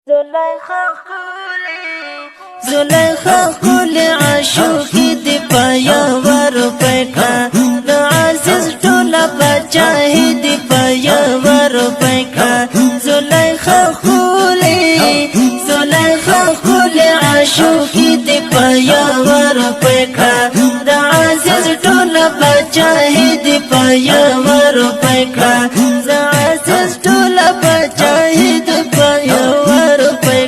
زلیخا خلی عاشقی دی پایا ورپی کا د عزیز ټوله پاچاهی دی پایا ورپی کا زلیخا خلی عاشقی دی پایا ورپی کا د عزیز ټوله پاچاهی دی پایا ورپی کا د عزیز ټوله پاچاهی دی پایا ورپی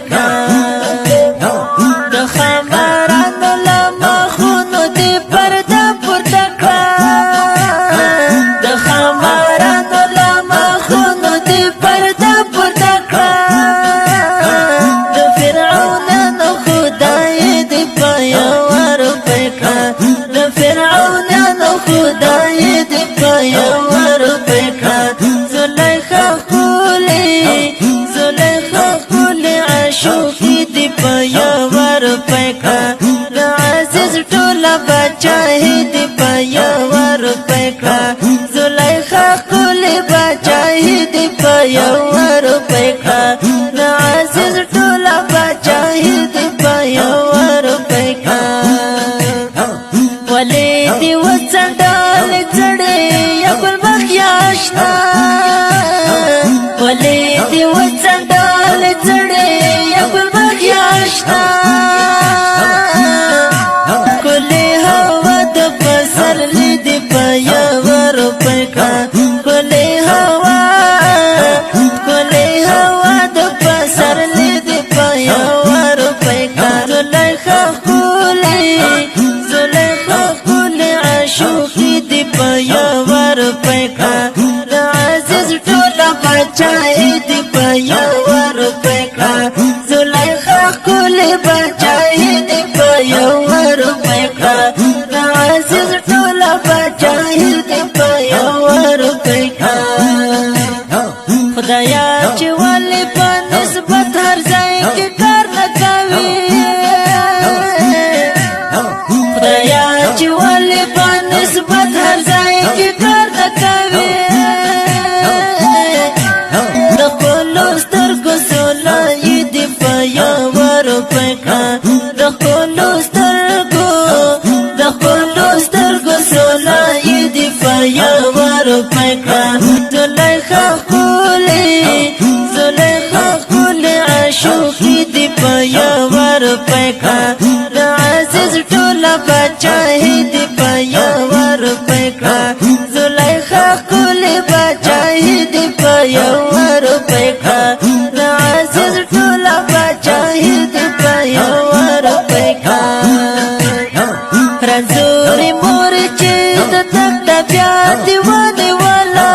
کا زلیخا خلی بچاہی دی پایا ورپی کا د عزیز ټوله بچاہی دی پایا ورپی کا ولی دی وڅنډل زړې یا ګلبخ یاشنا ولی دی وڅنډل زړې یا ګلبخ یاشنا کلی هوا د پسرلی دی پایا ورپی کا کلی هوا د پسرلی دی پایا ورپی کا زلیخا خلی عاشقی دی پایا ورپی کا د عزیز ټوله پاچاهی دی پایا ورپی کا زلیخا خلی بچاهی دی پایا ورپی کا د عزیز ټوله پاچاهی دی پایا ورپی کا خدایا چې ولې په نسبت هر ځای کې کار نه کوي خدایا چې ولې په نسبت هر ځای کې کار نه کوي د خپلو سترګو سولایي دی پایا ورپی کا د خپلو سترګو سولایي دی پایا ورپی کا زلیخا خلی عاشقی دی پایا ورپی کا د عزیز ټوله پاچاهی دی پایا ورپی کا زلیخا خلی بچاهی دی پایا ورپی کا د عزیز ټوله پاچاهی دی پایا ورپی کا رنځوري مور چې د تک بیا دی ونه ولا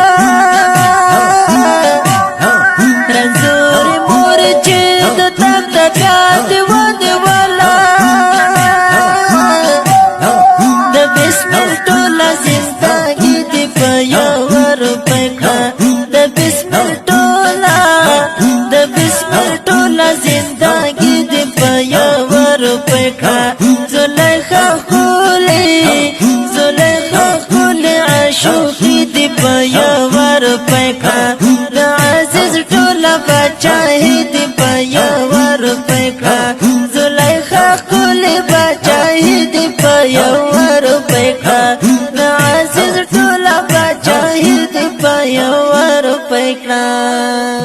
رنځوري مور چې د تک بیا دی ونه ولا د بسمل ټوله زندګي دی پایا ورپی کا د بسمل ټوله زندګي دی پایا ورپی کا زلیخا خلی عاشقی دی پایا ورپی کا د عزیز ټوله بچاہی دی پایا ورپی کا زلیخا خلی بچاہی دی پایا ورپی کا د عزیز ټوله بچاہی دی پایا ورپی کا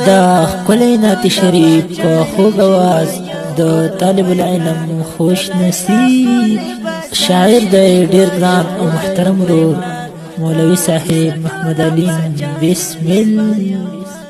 دا ښکلی نعت شریف په خوږ اواز د طالب العلم خوش نصیب شاعر دی ډیر ګران او محترم ورور مولوي صاحب محمد علي بسم الله